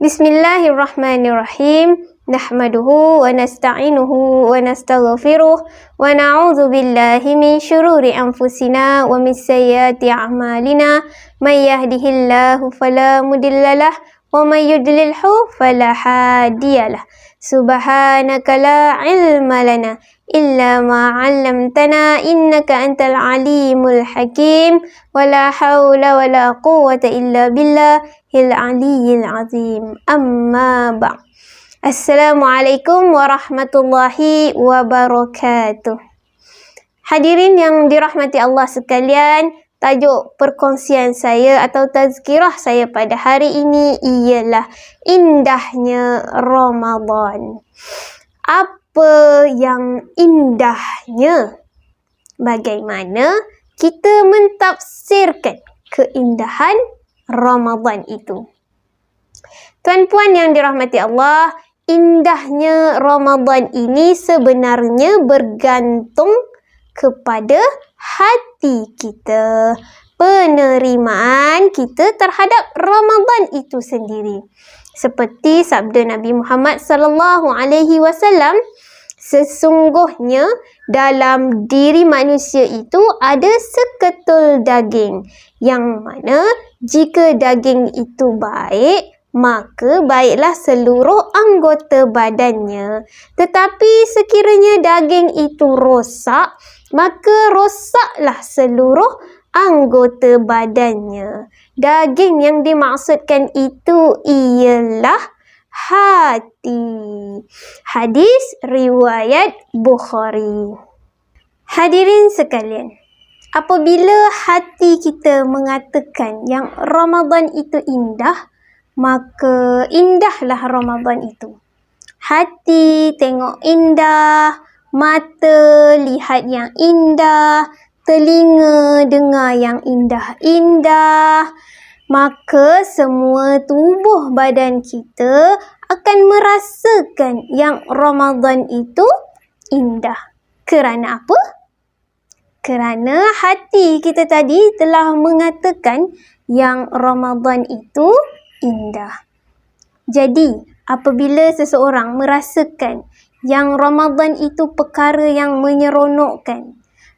Bismillahirrahmanirrahim. Nahmaduhu wa nasta'inuhu wa nastaghfiruh wa na'udzu billahi min syururi anfusina wa min sayyiati a'malina. May yahdihillahu fala mudhillalah wa may yudlilhu fala hadiyalah. Subhanaka la ilma lana illa ma 'allamtana innaka antal alimul hakim. Wala haula wala quwwata illa billahil aliyyil azim. Amma ba'd. Assalamualaikum warahmatullahi wabarakatuh. Hadirin yang dirahmati Allah sekalian, tajuk perkongsian saya atau tazkirah saya pada hari ini ialah indahnya Ramadan. Apa yang indahnya? Bagaimana kita mentafsirkan keindahan Ramadan itu? Tuan-puan yang dirahmati Allah, indahnya Ramadan ini sebenarnya bergantung kepada hati kita, penerimaan kita terhadap Ramadan itu sendiri. Seperti sabda Nabi Muhammad sallallahu alaihi wasallam, sesungguhnya dalam diri manusia itu ada seketul daging, yang mana jika daging itu baik, maka baiklah seluruh anggota badannya. Tetapi sekiranya daging itu rosak, maka rosaklah seluruh anggota badannya. Daging yang dimaksudkan itu ialah hati. Hadis riwayat Bukhari. Hadirin sekalian, apabila hati kita mengatakan yang Ramadan itu indah, maka indahlah Ramadan itu. Hati tengok indah, mata lihat yang indah, telinga dengar yang indah-indah, maka semua tubuh badan kita akan merasakan yang Ramadan itu indah. Kerana apa? Kerana hati kita tadi telah mengatakan yang Ramadan itu indah. Jadi, apabila seseorang merasakan yang Ramadan itu perkara yang menyeronokkan,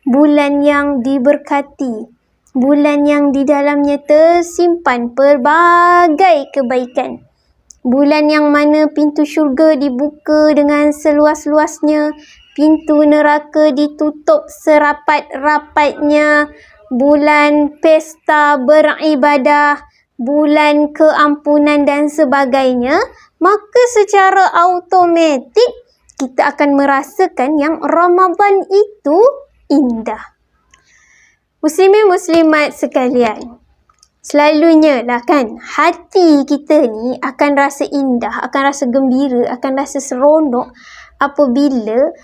bulan yang diberkati, bulan yang di dalamnya tersimpan pelbagai kebaikan, bulan yang mana pintu syurga dibuka dengan seluas-luasnya, pintu neraka ditutup serapat-rapatnya, bulan pesta beribadah, bulan keampunan dan sebagainya, maka secara automatik kita akan merasakan yang Ramadan itu indah. Muslimin muslimat sekalian, selalunya lah kan, hati kita ni akan rasa indah, akan rasa gembira, akan rasa seronok apabila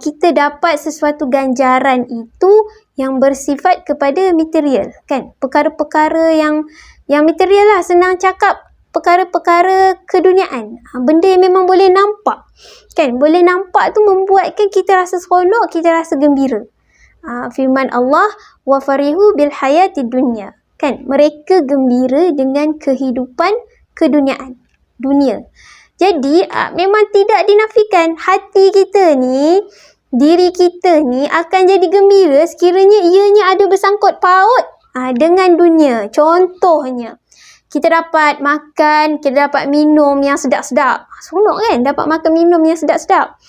kita dapat sesuatu ganjaran itu yang bersifat kepada material, kan? Perkara-perkara yang material lah, senang cakap, perkara-perkara keduniaan. Benda yang memang boleh nampak, kan? Boleh nampak tu membuatkan kita rasa seronok, kita rasa gembira. Firman Allah, wa farihu bil hayati dunya, kan? Mereka gembira dengan kehidupan keduniaan, dunia. Jadi memang tidak dinafikan hati kita ni, diri kita ni akan jadi gembira sekiranya ianya ada bersangkut paut dengan dunia. Contohnya, kita dapat makan, kita dapat minum yang sedap-sedap. Seronok kan dapat makan minum yang sedap-sedap.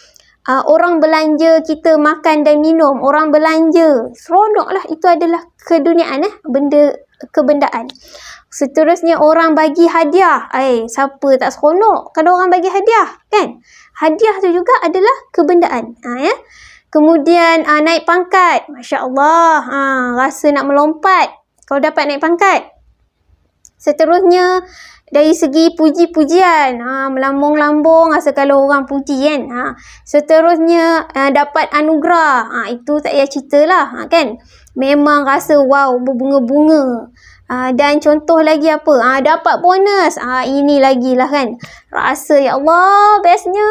Orang belanja, kita makan dan minum. Orang belanja, seronok lah. Itu adalah keduniaan, benda kebendaan. Seterusnya, orang bagi hadiah. Siapa tak seronok kalau orang bagi hadiah, kan? Hadiah tu juga adalah kebendaan. Kemudian naik pangkat. Masya Allah, rasa nak melompat kalau dapat naik pangkat. Seterusnya, dari segi puji-pujian, melambung-lambung rasa kalau orang puji, kan? Seterusnya, dapat anugerah. Itu tak payah cerita lah, kan? Memang rasa wow, berbunga-bunga. Dan contoh lagi apa? Dapat bonus. Ini lagi lah, kan? Rasa ya Allah, bestnya.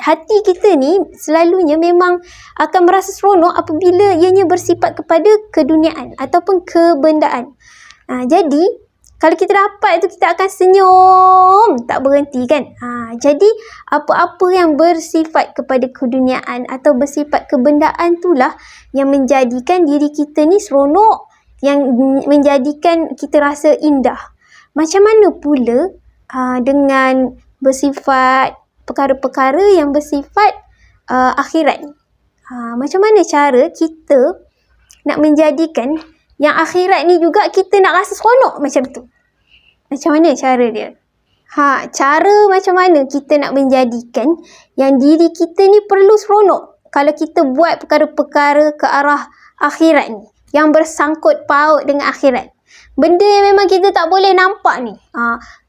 Hati kita ni selalunya memang akan merasa seronok apabila ianya bersifat kepada keduniaan ataupun kebendaan. Jadi, Kalau kita dapat tu kita akan senyum tak berhenti kan. Jadi apa-apa yang bersifat kepada keduniaan atau bersifat kebendaan itulah yang menjadikan diri kita ni seronok, yang menjadikan kita rasa indah. Macam mana pula dengan bersifat perkara-perkara yang bersifat akhirat ni. Macam mana cara kita nak menjadikan yang akhirat ni juga kita nak rasa seronok macam tu? Macam mana cara dia? Cara macam mana kita nak menjadikan yang diri kita ni perlu seronok kalau kita buat perkara-perkara ke arah akhirat ni, yang bersangkut paut dengan akhirat. Benda yang memang kita tak boleh nampak ni.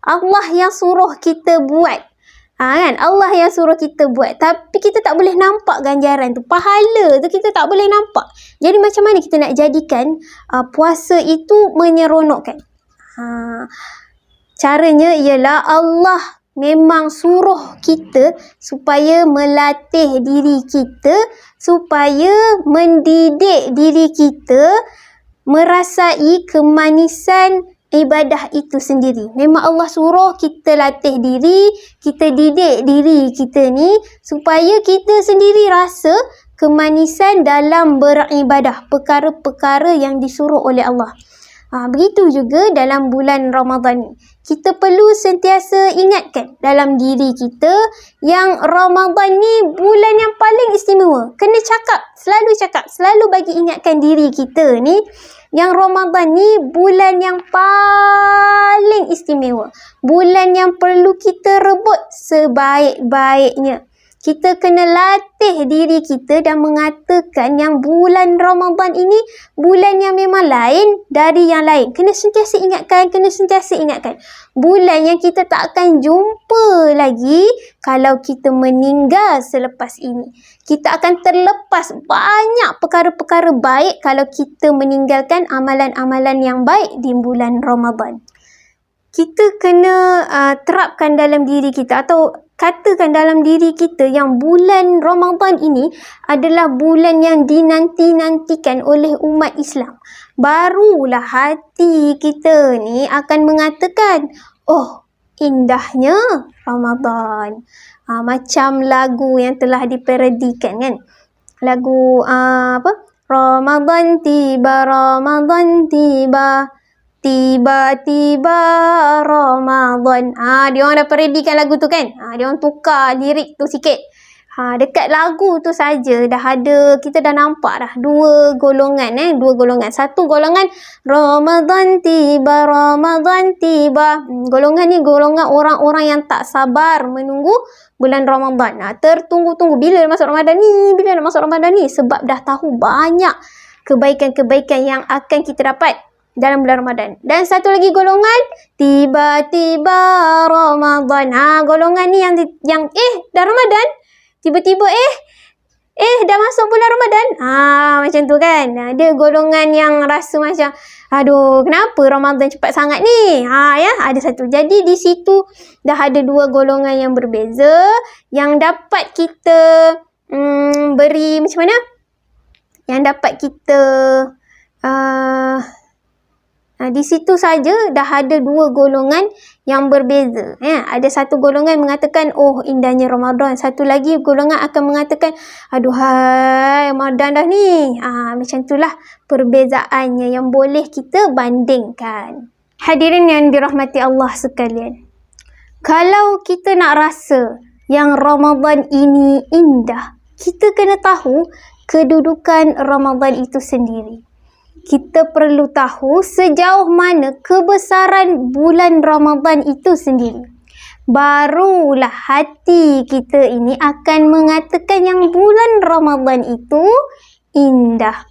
Allah yang suruh kita buat. Kan? Allah yang suruh kita buat. Tapi kita tak boleh nampak ganjaran tu. Pahala tu kita tak boleh nampak. Jadi macam mana kita nak jadikan puasa itu menyeronokkan? Caranya ialah Allah memang suruh kita supaya melatih diri kita, supaya mendidik diri kita merasai kemanisan ibadah itu sendiri. Memang Allah suruh kita latih diri, kita didik diri kita ni supaya kita sendiri rasa kemanisan dalam beribadah, perkara-perkara yang disuruh oleh Allah. Begitu juga dalam bulan Ramadan ni. Kita perlu sentiasa ingatkan dalam diri kita yang Ramadan ni bulan yang paling istimewa. Kena cakap, selalu bagi ingatkan diri kita ni yang Ramadan ni bulan yang paling istimewa. Bulan yang perlu kita rebut sebaik-baiknya. Kita kena latih diri kita dan mengatakan yang bulan Ramadan ini bulan yang memang lain dari yang lain. Kena sentiasa ingatkan. Bulan yang kita tak akan jumpa lagi kalau kita meninggal selepas ini. Kita akan terlepas banyak perkara-perkara baik kalau kita meninggalkan amalan-amalan yang baik di bulan Ramadan. Kita kena terapkan dalam diri kita atau katakan dalam diri kita yang bulan Ramadan ini adalah bulan yang dinanti-nantikan oleh umat Islam. Barulah hati kita ni akan mengatakan, oh, indahnya Ramadan. Macam lagu yang telah diparodikan kan. Lagu Ramadan tiba. Tiba-tiba Ramadan. Dia orang dah parodikan lagu tu kan. Dia orang tukar lirik tu sikit. Dekat lagu tu saja kita dah nampak dah dua golongan. Satu golongan Ramadan tiba. Golongan ni golongan orang-orang yang tak sabar menunggu bulan Ramadan. Tertunggu-tunggu bila masuk Ramadan ni, sebab dah tahu banyak kebaikan-kebaikan yang akan kita dapat dalam bulan Ramadan. Dan satu lagi golongan tiba-tiba Ramadan. Golongan ni yang dah Ramadan, tiba-tiba dah masuk bulan Ramadan. Macam tu kan. Dia golongan yang rasa macam aduh, kenapa Ramadan cepat sangat ni? Ada satu. Jadi di situ dah ada dua golongan yang berbeza yang dapat kita beri macam mana? Yang dapat kita di situ saja dah ada dua golongan yang berbeza. Ada satu golongan mengatakan, oh, indahnya Ramadan. Satu lagi golongan akan mengatakan, aduhai, Ramadan dah ni. Macam itulah perbezaannya yang boleh kita bandingkan. Hadirin yang dirahmati Allah sekalian. Kalau kita nak rasa yang Ramadan ini indah, kita kena tahu kedudukan Ramadan itu sendiri. Kita perlu tahu sejauh mana kebesaran bulan Ramadan itu sendiri. Barulah hati kita ini akan mengatakan yang bulan Ramadan itu indah.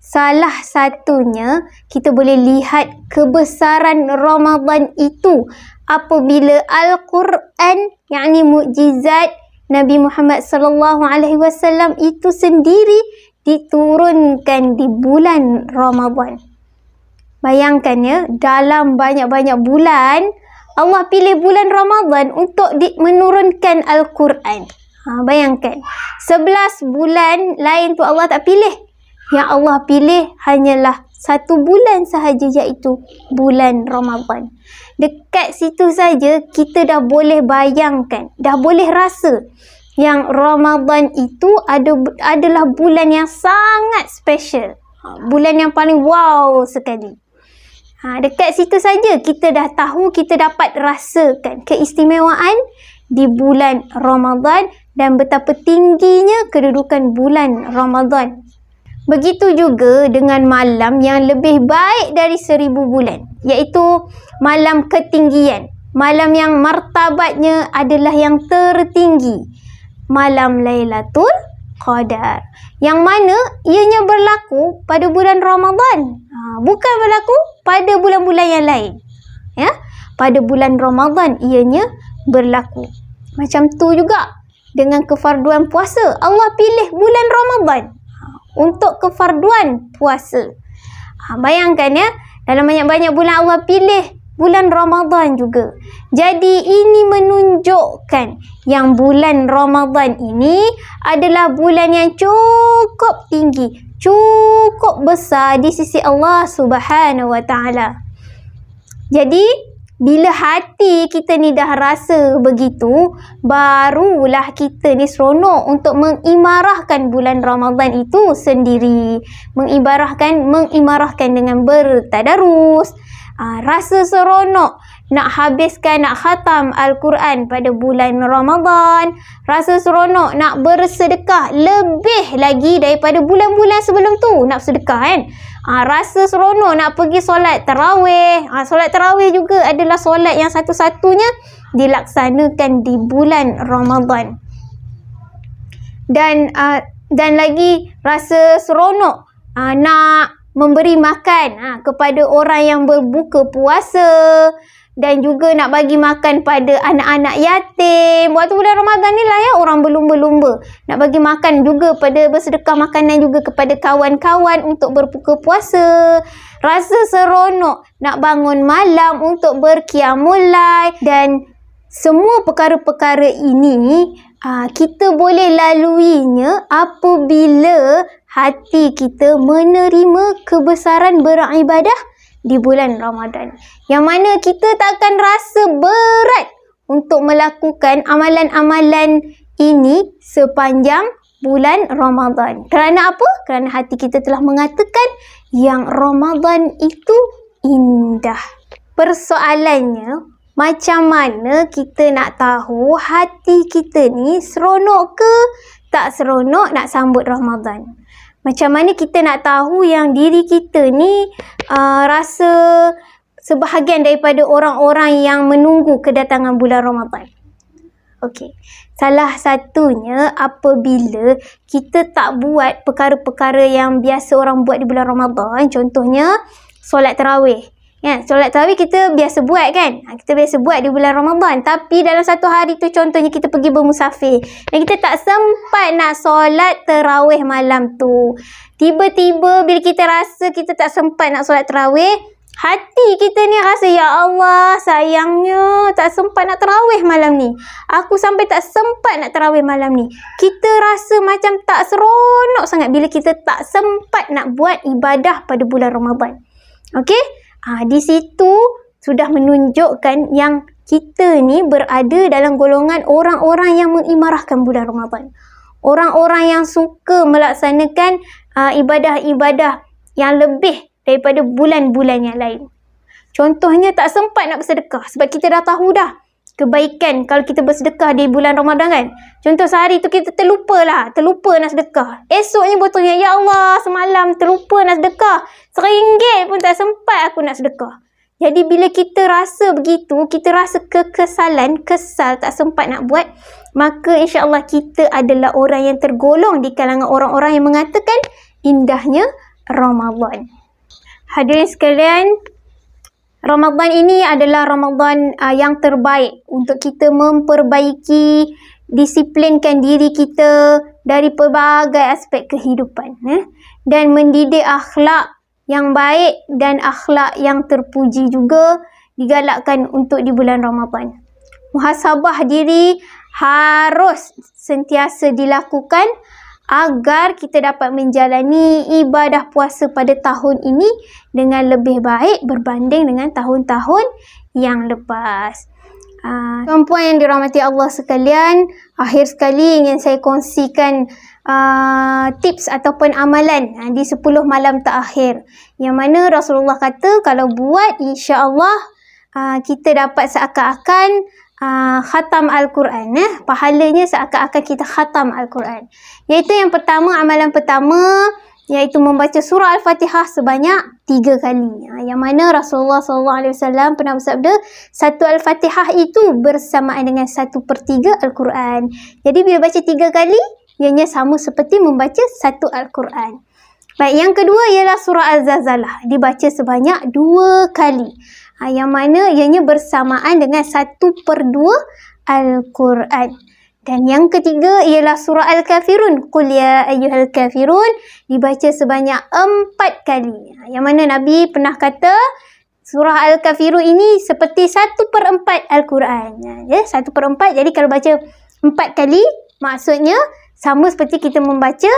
Salah satunya kita boleh lihat kebesaran Ramadan itu apabila Al-Quran, yakni mukjizat Nabi Muhammad sallallahu alaihi wasallam itu sendiri diturunkan di bulan Ramadan. Bayangkan ya, dalam banyak-banyak bulan Allah pilih bulan Ramadan untuk menurunkan Al-Quran. Bayangkan, 11 bulan lain tu Allah tak pilih. Yang Allah pilih hanyalah 1 bulan sahaja, iaitu bulan Ramadan. Dekat situ saja kita dah boleh bayangkan, dah boleh rasa yang Ramadan itu adalah bulan yang sangat special. Bulan yang paling wow sekali. Dekat situ saja kita dah tahu, kita dapat rasakan keistimewaan di bulan Ramadan dan betapa tingginya kedudukan bulan Ramadan. Begitu juga dengan malam yang lebih baik dari 1000 bulan, iaitu malam ketinggian. Malam yang martabatnya adalah yang tertinggi. Malam Lailatul Qadar. Yang mana ianya berlaku pada bulan Ramadan. Bukan berlaku pada bulan-bulan yang lain. Ya, pada bulan Ramadan ianya berlaku. Macam tu juga dengan kefarduan puasa. Allah pilih bulan Ramadan untuk kefarduan puasa. Bayangkan ya, dalam banyak-banyak bulan Allah pilih bulan Ramadan juga. Jadi ini menunjukkan yang bulan Ramadan ini adalah bulan yang cukup tinggi, cukup besar di sisi Allah Subhanahu Wa Taala. Jadi bila hati kita ni dah rasa begitu, barulah kita ni seronok untuk mengimarahkan bulan Ramadan itu sendiri. Mengimarahkan dengan bertadarus. Rasa seronok nak habiskan, nak khatam Al-Quran pada bulan Ramadan. Rasa seronok nak bersedekah lebih lagi daripada bulan-bulan sebelum tu. Nak sedekah kan? Rasa seronok nak pergi solat tarawih. Solat tarawih juga adalah solat yang satu-satunya dilaksanakan di bulan Ramadan. Dan lagi rasa seronok nak memberi makan kepada orang yang berbuka puasa, dan juga nak bagi makan pada anak-anak yatim. Waktu bulan Ramadan ni lah ya, orang berlumba-lumba nak bagi makan juga, pada bersedekah makanan juga kepada kawan-kawan untuk berbuka puasa. Rasa seronok nak bangun malam untuk berqiyamul lail. Dan semua perkara-perkara ini kita boleh laluinya apabila hati kita menerima kebesaran beribadah di bulan Ramadan. Yang mana kita takkan rasa berat untuk melakukan amalan-amalan ini sepanjang bulan Ramadan. Kerana apa? Kerana hati kita telah mengatakan yang Ramadan itu indah. Persoalannya, macam mana kita nak tahu hati kita ni seronok ke tak seronok nak sambut Ramadan? Macam mana kita nak tahu yang diri kita ni rasa sebahagian daripada orang-orang yang menunggu kedatangan bulan Ramadan? Okey. Salah satunya apabila kita tak buat perkara-perkara yang biasa orang buat di bulan Ramadan. Contohnya solat tarawih. Ya, solat tarawih kita biasa buat kan? Kita biasa buat di bulan Ramadan. Tapi dalam satu hari tu contohnya kita pergi bermusafir. Dan kita tak sempat nak solat tarawih malam tu. Tiba-tiba bila kita rasa kita tak sempat nak solat tarawih, hati kita ni rasa, ya Allah sayangnya tak sempat nak tarawih malam ni. Aku sampai tak sempat nak tarawih malam ni. Kita rasa macam tak seronok sangat bila kita tak sempat nak buat ibadah pada bulan Ramadan. Okey? Di situ sudah menunjukkan yang kita ni berada dalam golongan orang-orang yang mengimarahkan bulan Ramadan. Orang-orang yang suka melaksanakan ibadah-ibadah yang lebih daripada bulan-bulan yang lain. Contohnya tak sempat nak bersedekah sebab kita dah tahu dah kebaikan kalau kita bersedekah di bulan Ramadan kan. Contoh sehari tu kita terlupa nak sedekah. Esoknya betulnya, ya Allah semalam terlupa nak sedekah. RM1 pun tak sempat aku nak sedekah. Jadi bila kita rasa begitu, kita rasa kesal tak sempat nak buat, maka insya-Allah kita adalah orang yang tergolong di kalangan orang-orang yang mengatakan indahnya Ramadan. Hadirin sekalian, Ramadan ini adalah Ramadan yang terbaik untuk kita memperbaiki, disiplinkan diri kita dari pelbagai aspek kehidupan dan mendidik akhlak yang baik dan akhlak yang terpuji juga digalakkan untuk di bulan Ramadan. Muhasabah diri harus sentiasa dilakukan agar kita dapat menjalani ibadah puasa pada tahun ini dengan lebih baik berbanding dengan tahun-tahun yang lepas. Tuan-puan yang dirahmati Allah sekalian, akhir sekali ingin saya kongsikan tips ataupun amalan di 10 malam terakhir, yang mana Rasulullah kata kalau buat insya-Allah kita dapat seakan-akan khatam Al-Quran. Pahalanya seakan-akan kita khatam Al-Quran. Iaitu yang pertama, amalan pertama, iaitu membaca surah Al-Fatihah sebanyak 3 kali. Yang mana Rasulullah SAW pernah bersabda, satu Al-Fatihah itu bersamaan dengan 1/3 Al-Quran. Jadi bila baca 3 kali, ianya sama seperti membaca 1 Al-Quran. Baik, yang kedua ialah surah Al-Zalzalah. Dibaca sebanyak 2 kali. Yang mana ianya bersamaan dengan 1/2 Al-Quran. Dan yang ketiga ialah surah Al-Kafirun. Qul ya ayyuhal kafirun. Dibaca sebanyak 4 kali. Yang mana Nabi pernah kata surah Al-Kafirun ini seperti 1/4 Al-Quran. 1/4. Jadi kalau baca 4 kali, maksudnya sama seperti kita membaca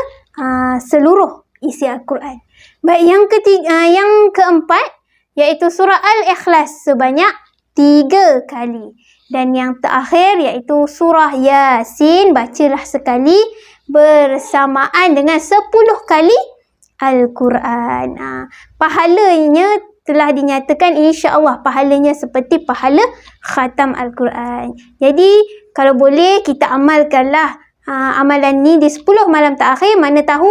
seluruh isi Al-Quran. Baik, yang keempat iaitu surah Al-Ikhlas sebanyak 3 kali. Dan yang terakhir iaitu surah Yasin, bacalah sekali bersamaan dengan 10 kali Al-Quran. Pahalanya telah dinyatakan, insya-Allah pahalanya seperti pahala khatam Al-Quran. Jadi kalau boleh kita amalkanlah amalan ni di 10 malam terakhir. Mana tahu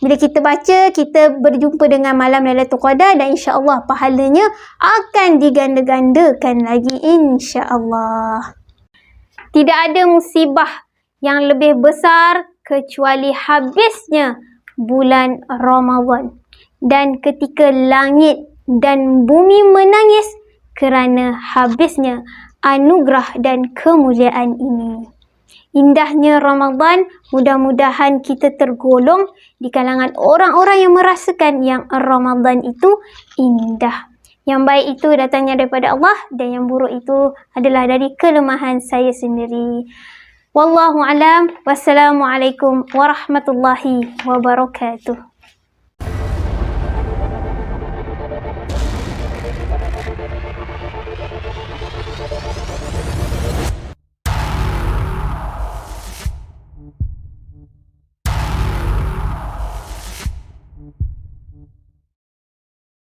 bila kita baca, kita berjumpa dengan malam Lailatul Qadar dan insya-Allah pahalanya akan diganda-gandakan lagi, insya-Allah. Tidak ada musibah yang lebih besar kecuali habisnya bulan Ramadan, dan ketika langit dan bumi menangis kerana habisnya anugerah dan kemuliaan ini. Indahnya Ramadan, mudah-mudahan kita tergolong di kalangan orang-orang yang merasakan yang Ramadan itu indah. Yang baik itu datangnya daripada Allah dan yang buruk itu adalah dari kelemahan saya sendiri. Wallahu alam. Wassalamualaikum warahmatullahi wabarakatuh.